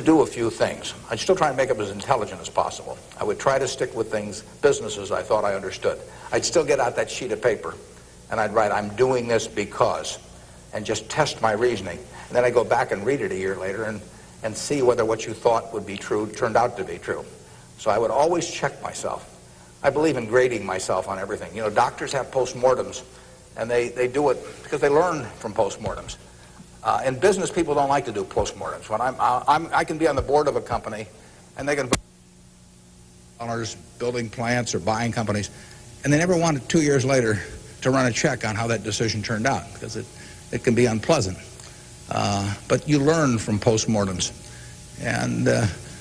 do a few things. I'd still try and make it as intelligent as possible. I would try to stick with businesses I thought I understood. I'd still get out that sheet of paper, and I'd write, I'm doing this because, and just test my reasoning. And then I'd go back and read it a year later and see whether what you thought would be true turned out to be true. So I would always check myself. I believe in grading myself on everything. You know, doctors have postmortems, and they do it because they learn from postmortems. In business, people don't like to do postmortems. When I can be on the board of a company, and they can dollars building plants or buying companies, and they never want it 2 years later to run a check on how that decision turned out, because it can be unpleasant. But you learn from postmortems, and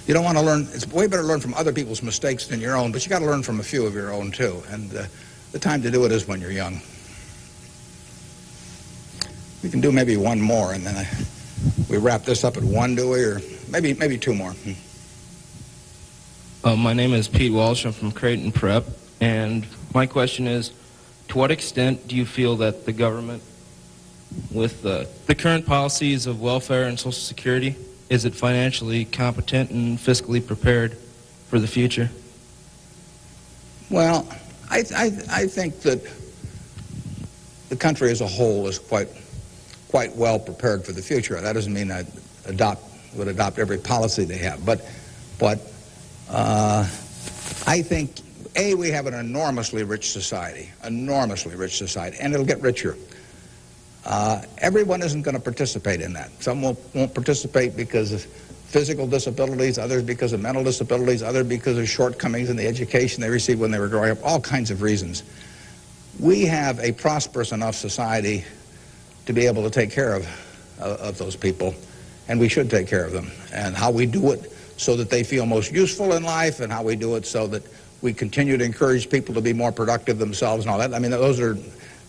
you don't want to learn. It's way better to learn from other people's mistakes than your own, but you got to learn from a few of your own too. And the time to do it is when you're young. We can do maybe one more, and then we wrap this up at 1, do we? Or maybe 2 more. My name is Pete Walsh. I'm from Creighton Prep, and my question is, to what extent do you feel that the government, with the current policies of welfare and Social Security, is it financially competent and fiscally prepared for the future? Well, I think that the country as a whole is quite well prepared for the future. That doesn't mean I would adopt every policy they have, but I think, A, we have an enormously rich society, and it'll get richer. Everyone isn't going to participate in that. Some won't participate because of physical disabilities, others because of mental disabilities, others because of shortcomings in the education they received when they were growing up, all kinds of reasons. We have a prosperous enough society to be able to take care of those people, and we should take care of them. And how we do it so that they feel most useful in life, and how we do it so that we continue to encourage people to be more productive themselves and all that. I mean, those are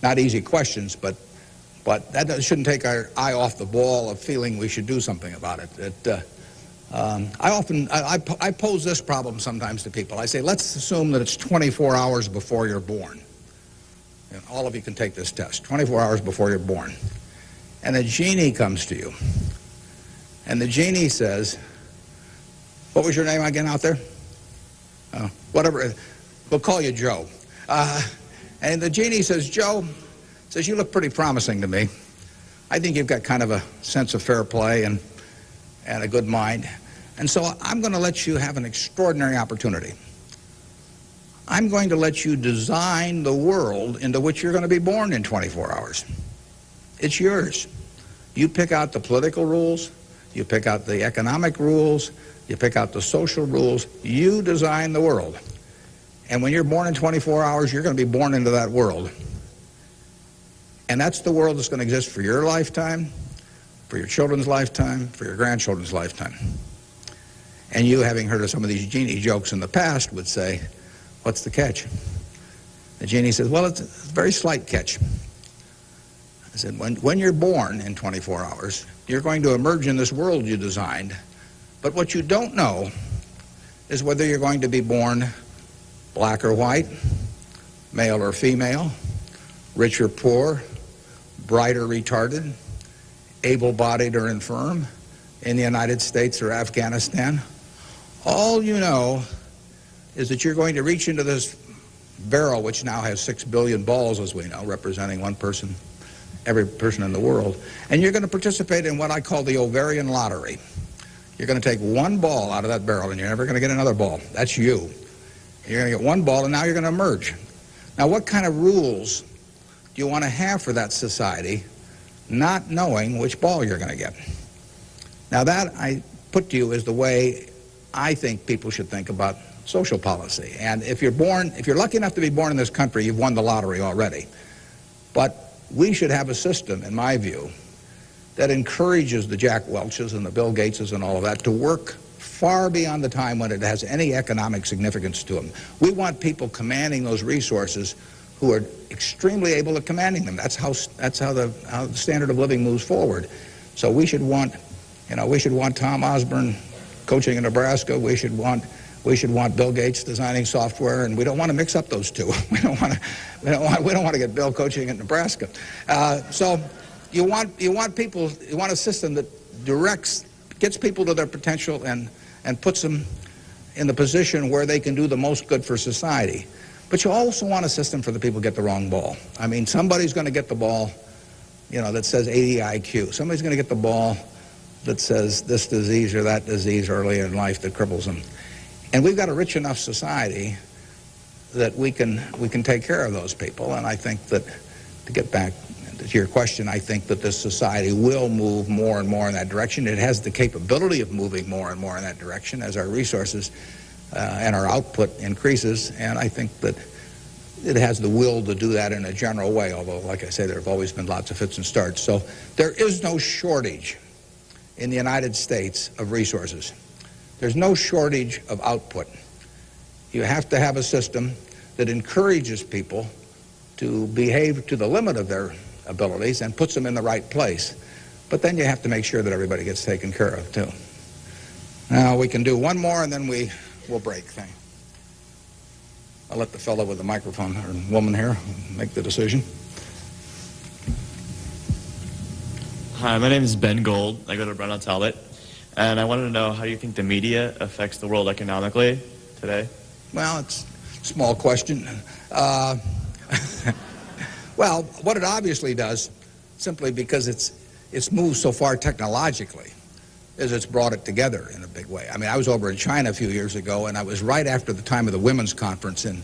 not easy questions, but that shouldn't take our eye off the ball of feeling we should do something about it. I pose this problem sometimes to people. I say, let's assume that it's 24 hours before you're born. And all of you can take this test, 24 hours before you're born. And a genie comes to you. And the genie says, what was your name again out there? Whatever, we'll call you Joe. And the genie says, Joe, says, you look pretty promising to me. I think you've got kind of a sense of fair play and a good mind. And so I'm going to let you have an extraordinary opportunity. I'm going to let you design the world into which you're going to be born in 24 hours. It's yours. You pick out the political rules, you pick out the economic rules, you pick out the social rules, you design the world. And when you're born in 24 hours, you're going to be born into that world. And that's the world that's going to exist for your lifetime, for your children's lifetime, for your grandchildren's lifetime. And you, having heard of some of these genie jokes in the past, would say, what's the catch? The genie says, well, it's a very slight catch. I said, when you're born in 24 hours, you're going to emerge in this world you designed. But what you don't know is whether you're going to be born black or white, male or female, rich or poor, bright or retarded, able-bodied or infirm, in the United States or Afghanistan. All you know is that you're going to reach into this barrel, which now has 6 billion balls, as we know, representing one person, every person in the world, and you're going to participate in what I call the ovarian lottery. You're going to take one ball out of that barrel, and you're never going to get another ball. That's you. You're going to get one ball, and now you're going to emerge. Now, what kind of rules do you want to have for that society, not knowing which ball you're going to get? Now, that I put to you is the way I think people should think about social policy. And if you're lucky enough to be born in this country, you've won the lottery already. But we should have a system, in my view, that encourages the Jack Welches and the Bill Gateses and all of that to work far beyond the time when it has any economic significance to them. We want people commanding those resources who are extremely able at commanding them. That's how the standard of living moves forward. So we should want, we should want Tom Osborne coaching in Nebraska. We should want Bill Gates designing software, and we don't want to mix up those two. We don't want to get Bill coaching in Nebraska. So you want a system that gets people to their potential and puts them in the position where they can do the most good for society. But you also want a system for the people who get the wrong ball. I mean, somebody's going to get the ball, that says 80 IQ. Somebody's going to get the ball that says this disease or that disease early in life that cripples them. And we've got a rich enough society that we can take care of those people. And I think that, to get back to your question, I think that this society will move more and more in that direction. It has the capability of moving more and more in that direction as our resources and our output increases. And I think that it has the will to do that in a general way, although, like I say, there have always been lots of fits and starts. So there is no shortage in the United States of resources. There's no shortage of output. You have to have a system that encourages people to behave to the limit of their abilities and puts them in the right place. But then you have to make sure that everybody gets taken care of, too. Now, we can do one more, and then we'll break. I'll let the fellow with the microphone, or woman here, make the decision. Hi, my name is Ben Gold. I go to Brown Talbot. And I wanted to know, how do you think the media affects the world economically today? Well, it's a small question. Well, what it obviously does, simply because it's moved so far technologically, is it's brought it together in a big way. I mean, I was over in China a few years ago, and I was right after the time of the women's conference in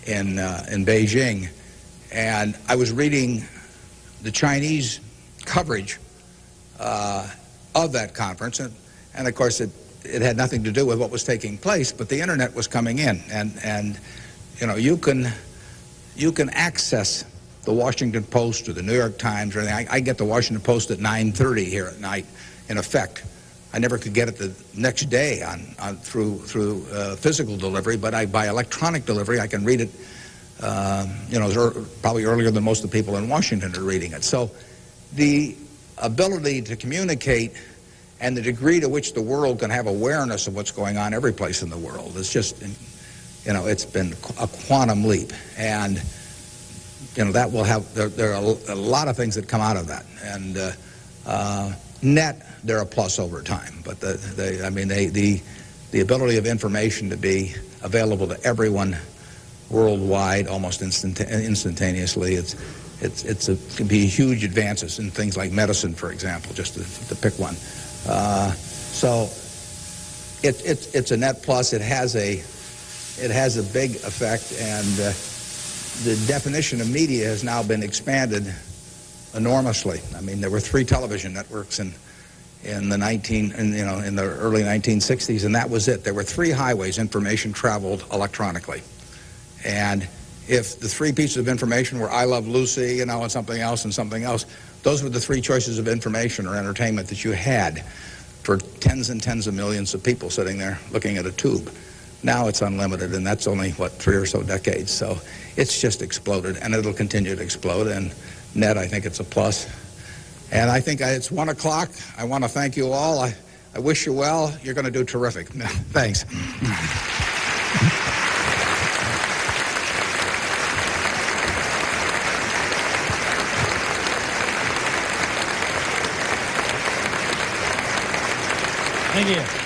Beijing, and I was reading the Chinese coverage of that conference, and of course it had nothing to do with what was taking place, but the internet was coming in, and you can access the Washington Post or the New York Times or anything. I get the Washington Post at 9:30 here at night. In effect, I never could get it the next day through physical delivery, but by electronic delivery I can read it. Probably earlier than most of the people in Washington are reading it. So the ability to communicate and the degree to which the world can have awareness of what's going on every place in the world is just, it's been a quantum leap. And, that will have, there are a lot of things that come out of that. And net, they're a plus over time. But the ability of information to be available to everyone worldwide almost instantaneously, it can be huge advances in things like medicine, for example, just to pick one. So it's a net plus. It has a big effect, and the definition of media has now been expanded enormously. I mean, there were 3 television networks in the early 1960s, and that was it. There were 3 highways information traveled electronically, and if the 3 pieces of information were I Love Lucy, and something else, those were the 3 choices of information or entertainment that you had for tens and tens of millions of people sitting there looking at a tube. Now it's unlimited, and that's only, 3 or so decades. So it's just exploded, and it'll continue to explode. And net, I think it's a plus. And I think it's 1 o'clock. I want to thank you all. I wish you well. You're going to do terrific. Thanks. Thank you.